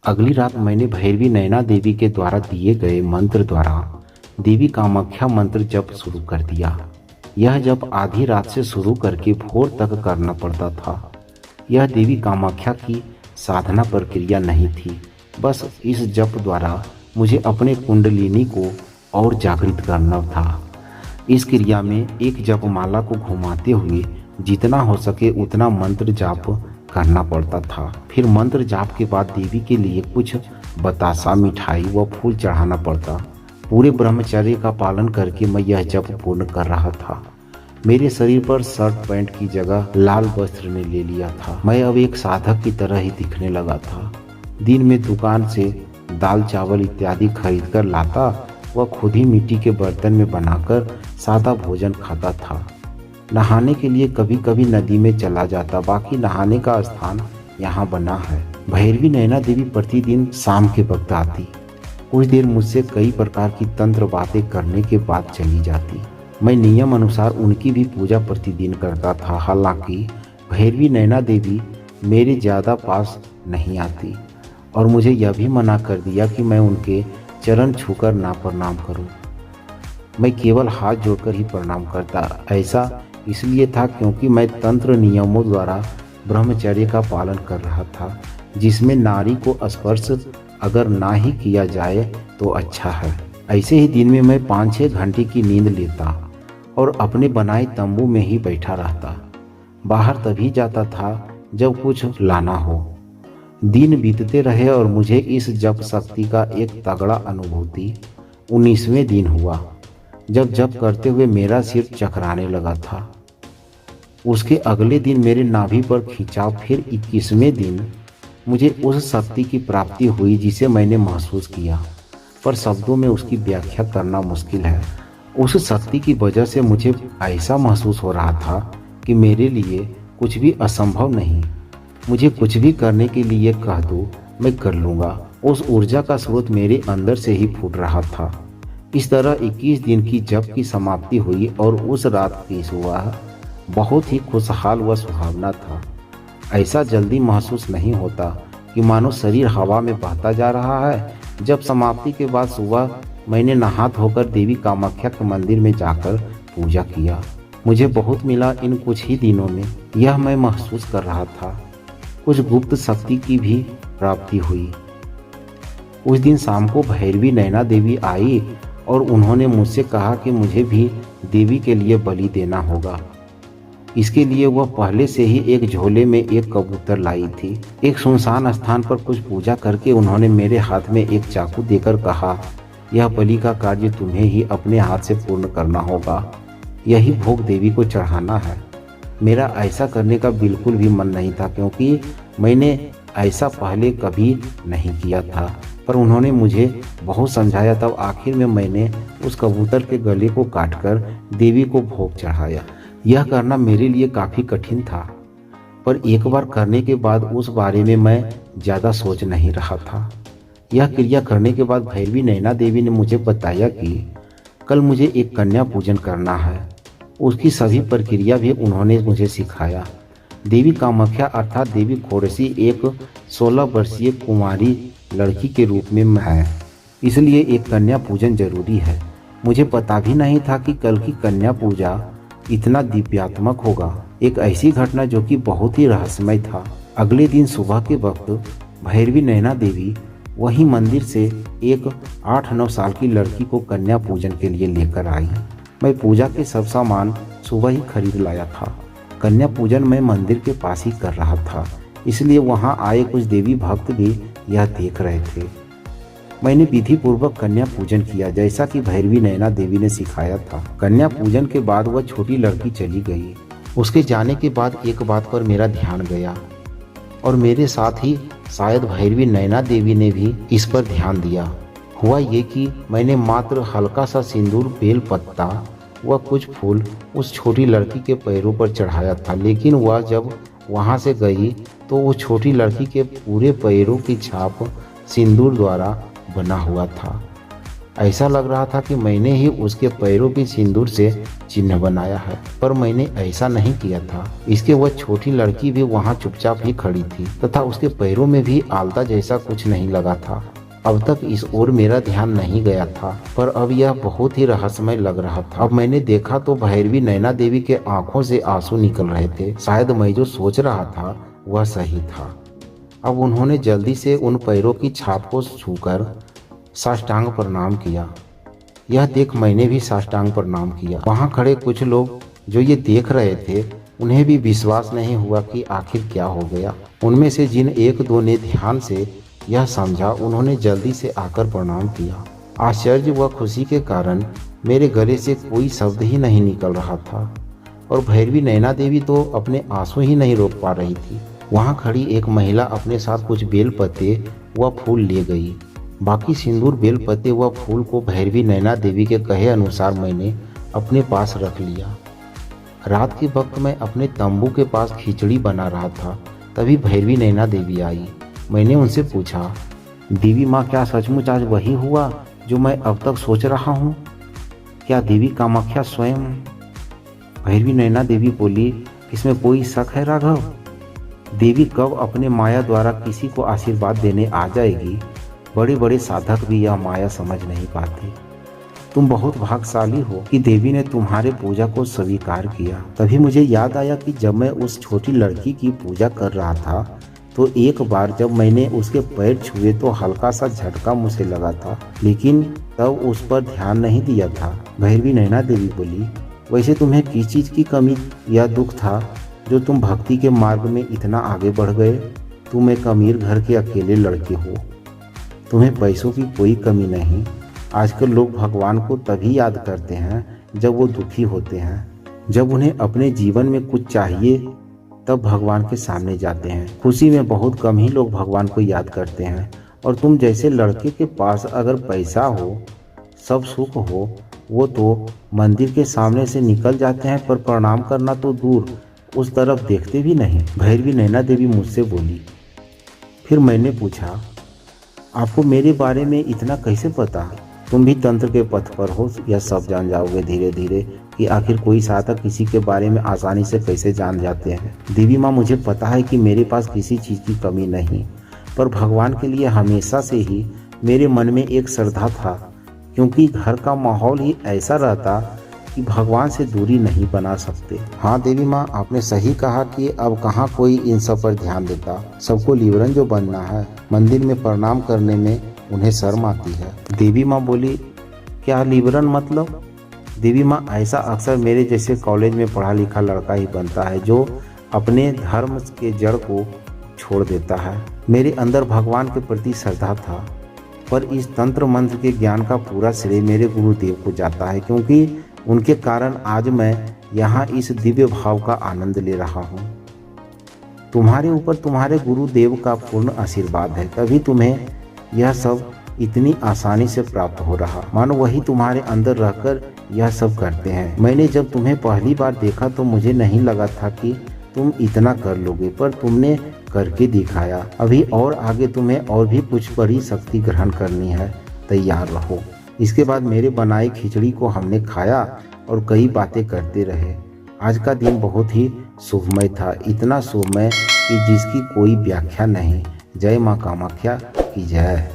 अगली रात मैंने भैरवी नैना देवी के द्वारा दिए गए मंत्र द्वारा देवी कामाख्या मंत्र जप शुरू कर दिया। यह जप आधी रात से शुरू करके भोर तक करना पड़ता था। यह देवी कामाख्या की साधना प्रक्रिया नहीं थी, बस इस जप द्वारा मुझे अपने कुंडलिनी को और जागृत करना था। इस क्रिया में एक जपमाला को घुमाते हुए जितना हो सके उतना मंत्र जाप करना पड़ता था। फिर मंत्र जाप के बाद देवी के लिए कुछ बतासा, मिठाई व फूल चढ़ाना पड़ता। पूरे ब्रह्मचर्य का पालन करके मैं यह जप पूर्ण कर रहा था। मेरे शरीर पर शर्ट पैंट की जगह लाल वस्त्र ने ले लिया था। मैं अब एक साधक की तरह ही दिखने लगा था। दिन में दुकान से दाल चावल इत्यादि खरीद कर लाता व खुद ही मिट्टी के बर्तन में बनाकर सादा भोजन खाता था। नहाने के लिए कभी कभी नदी में चला जाता, बाकी नहाने का स्थान यहाँ बना है। भैरवी नैना देवी प्रतिदिन शाम के वक्त आती, कुछ देर मुझसे कई प्रकार की तंत्र बातें करने के बाद चली जाती। मैं नियम अनुसार उनकी भी पूजा प्रतिदिन करता था। हालांकि भैरवी नैना देवी मेरे ज़्यादा पास नहीं आती और मुझे यह भी मना कर दिया कि मैं उनके चरण छूकर ना प्रणाम करूं। मैं केवल हाथ जोड़कर ही प्रणाम करता। ऐसा इसलिए था क्योंकि मैं तंत्र नियमों द्वारा ब्रह्मचर्य का पालन कर रहा था, जिसमें नारी को स्पर्श अगर ना ही किया जाए तो अच्छा है। ऐसे ही दिन में मैं 5-6 घंटे की नींद लेता और अपने बनाए तंबू में ही बैठा रहता। बाहर तभी जाता था जब कुछ लाना हो। दिन बीतते रहे और मुझे इस जप शक्ति का एक तगड़ा अनुभूति 19वें दिन हुआ, जब जप करते हुए मेरा सिर चकराने लगा था। उसके अगले दिन मेरे नाभि पर खिंचाव। फिर 21वें दिन मुझे उस शक्ति की प्राप्ति हुई जिसे मैंने महसूस किया, पर शब्दों में उसकी व्याख्या करना मुश्किल है। उस शक्ति की वजह से मुझे ऐसा महसूस हो रहा था कि मेरे लिए कुछ भी असंभव नहीं। मुझे कुछ भी करने के लिए कह दो, मैं कर लूँगा। उस ऊर्जा का स्रोत मेरे अंदर से ही फूट रहा था। इस तरह 21 दिन की जप की समाप्ति हुई और उस रात की सुबह बहुत ही खुशहाल व सुहावना था। ऐसा जल्दी महसूस नहीं होता कि मानो शरीर हवा में बहता जा रहा है। जब समाप्ति के बाद सुबह मैंने नहा धोकर देवी कामाख्या के मंदिर में जाकर पूजा किया। मुझे बहुत मिला इन कुछ ही दिनों में, यह मैं महसूस कर रहा था। कुछ गुप्त शक्ति की भी प्राप्ति हुई। उस दिन शाम को भैरवी नैना देवी आई और उन्होंने मुझसे कहा कि मुझे भी देवी के लिए बलि देना होगा। इसके लिए वह पहले से ही एक झोले में एक कबूतर लाई थी। एक सुनसान स्थान पर कुछ पूजा करके उन्होंने मेरे हाथ में एक चाकू देकर कहा, यह बलि का कार्य तुम्हें ही अपने हाथ से पूर्ण करना होगा। यही भोग देवी को चढ़ाना है। मेरा ऐसा करने का बिल्कुल भी मन नहीं था, क्योंकि मैंने ऐसा पहले कभी नहीं किया था, पर उन्होंने मुझे बहुत समझाया। तब आखिर में मैंने उस कबूतर के गले को काटकर देवी को भोग चढ़ाया। यह करना मेरे लिए काफ़ी कठिन था, पर एक बार करने के बाद उस बारे में मैं ज़्यादा सोच नहीं रहा था। यह क्रिया करने के बाद भैरवी नैना देवी ने मुझे बताया कि कल मुझे एक कन्या पूजन करना है। उसकी सभी प्रक्रिया भी उन्होंने मुझे सिखाया। देवी कामाख्या अर्थात देवी खोड़सी एक 16 वर्षीय कुमारी लड़की के रूप में है, इसलिए एक कन्या पूजन जरूरी है। मुझे पता भी नहीं था कि कल की कन्या पूजा इतना दिव्यात्मक होगा। एक ऐसी घटना जो कि बहुत ही रहस्यमय था। अगले दिन सुबह के वक्त भैरवी नैना देवी वही मंदिर से एक 8-9 साल की लड़की को कन्या पूजन के लिए लेकर आई। मैं पूजा के सब सामान सुबह ही खरीद लाया था। कन्या पूजन मैं मंदिर के पास ही कर रहा था, इसलिए वहां आए कुछ देवी भक्त भी यह देख रहे थे। मैंने विधि पूर्वक कन्या पूजन किया जैसा कि भैरवी नैना देवी ने सिखाया था। कन्या पूजन के बाद वह छोटी लड़की चली गई। उसके जाने के बाद एक बात पर मेरा ध्यान गया और मेरे साथ ही शायद भैरवी नैना देवी ने भी इस पर ध्यान दिया। हुआ ये कि मैंने मात्र हल्का सा सिंदूर, बेल पत्ता व कुछ फूल उस छोटी लड़की के पैरों पर चढ़ाया था, लेकिन वह जब वहाँ से गई तो वो छोटी लड़की के पूरे पैरों की छाप सिंदूर द्वारा बना हुआ था। ऐसा लग रहा था कि मैंने ही उसके पैरों की सिंदूर से चिन्ह बनाया है, पर मैंने ऐसा नहीं किया था। इसके वह छोटी लड़की भी वहाँ चुपचाप ही खड़ी थी तथा उसके पैरों में भी आलता जैसा कुछ नहीं लगा था। अब तक इस ओर मेरा ध्यान नहीं गया था, पर अब यह बहुत ही रहस्यमय लग रहा था। अब मैंने देखा तो भैरवी नैना देवी के आंखों से आंसू निकल रहे थे। शायद मैं जो सोच रहा था वह सही था। अब उन्होंने जल्दी से उन पैरों की छाप को छूकर साष्टांग प्रणाम किया। यह देख मैंने भी साष्टांग प्रणाम किया। वहाँ खड़े कुछ लोग जो ये देख रहे थे, उन्हें भी विश्वास नहीं हुआ कि आखिर क्या हो गया। उनमें से जिन एक दो ने ध्यान से यह समझा, उन्होंने जल्दी से आकर प्रणाम किया। आश्चर्य व खुशी के कारण मेरे गले से कोई शब्द ही नहीं निकल रहा था और भैरवी नैना देवी तो अपने आंसू ही नहीं रोक पा रही थी। वहाँ खड़ी एक महिला अपने साथ कुछ बेल पत्ते व फूल ले गई। बाकी सिंदूर, बेल पत्ते व फूल को भैरवी नैना देवी के कहे अनुसार मैंने अपने पास रख लिया। रात के वक्त मैं अपने तंबू के पास खिचड़ी बना रहा था, तभी भैरवी नैना देवी आई। मैंने उनसे पूछा, देवी माँ, क्या सचमुच आज वही हुआ जो मैं अब तक सोच रहा हूँ? क्या देवी कामाख्या स्वयं? भैरवी नैना देवी बोली, इसमें कोई शक है राघव? देवी कब अपने माया द्वारा किसी को आशीर्वाद देने आ जाएगी, बड़े बड़े साधक भी यह माया समझ नहीं पाते। तुम बहुत भाग्यशाली हो कि देवी ने तुम्हारे पूजा को स्वीकार किया। तभी मुझे याद आया कि जब मैं उस छोटी लड़की की पूजा कर रहा था तो एक बार जब मैंने उसके पैर छुए तो हल्का सा झटका मुझे लगा था, लेकिन तब उस पर ध्यान नहीं दिया था। भैरवी नैना देवी बोली, वैसे तुम्हें किस चीज़ की कमी या दुख था जो तुम भक्ति के मार्ग में इतना आगे बढ़ गए? तुम एक अमीर घर के अकेले लड़के हो, तुम्हें पैसों की कोई कमी नहीं। आजकल लोग भगवान को तभी याद करते हैं जब वो दुखी होते हैं। जब उन्हें अपने जीवन में कुछ चाहिए तब भगवान के सामने जाते हैं। खुशी में बहुत कम ही लोग भगवान को याद करते हैं। और तुम जैसे लड़के के पास अगर पैसा हो, सब सुख हो, वो तो मंदिर के सामने से निकल जाते हैं, पर प्रणाम करना तो दूर, उस तरफ देखते भी नहीं। भैरवी नैना देवी मुझसे बोली। फिर मैंने पूछा, आपको मेरे बारे में इतना कैसे पता? तुम भी तंत्र के पथ पर हो, यह सब जान जाओगे धीरे धीरे कि आखिर कोई साधक किसी के बारे में आसानी से कैसे जान जाते हैं। देवी माँ, मुझे पता है कि मेरे पास किसी चीज़ की कमी नहीं, पर भगवान के लिए हमेशा से ही मेरे मन में एक श्रद्धा था, क्योंकि घर का माहौल ही ऐसा रहता कि भगवान से दूरी नहीं बना सकते। हाँ देवी माँ, आपने सही कहा कि अब कहाँ कोई इन सब पर ध्यान देता। सबको लिवरन जो बनना है, मंदिर में प्रणाम करने में उन्हें शर्म आती है। देवी माँ बोली, क्या लिवरन मतलब? देवी माँ, ऐसा अक्सर मेरे जैसे कॉलेज में पढ़ा लिखा लड़का ही बनता है जो अपने धर्म के जड़ को छोड़ देता है। मेरे अंदर भगवान के प्रति श्रद्धा था, पर इस तंत्र मंत्र के ज्ञान का पूरा श्रेय मेरे गुरुदेव को जाता है, क्योंकि उनके कारण आज मैं यहाँ इस दिव्य भाव का आनंद ले रहा हूँ। तुम्हारे ऊपर तुम्हारे गुरुदेव का पूर्ण आशीर्वाद है, तभी तुम्हें यह सब इतनी आसानी से प्राप्त हो रहा। मानो वही तुम्हारे अंदर रहकर यह सब करते हैं। मैंने जब तुम्हें पहली बार देखा तो मुझे नहीं लगा था कि तुम इतना कर लोगे, पर तुमने करके दिखाया। अभी और आगे तुम्हें और भी कुछ बड़ी शक्ति ग्रहण करनी है, तैयार रहो। इसके बाद मेरे बनाई खिचड़ी को हमने खाया और कई बातें करते रहे। आज का दिन बहुत ही शुभमय था, इतना शुभमय कि जिसकी कोई व्याख्या नहीं। जय माँ कामाख्या की जय।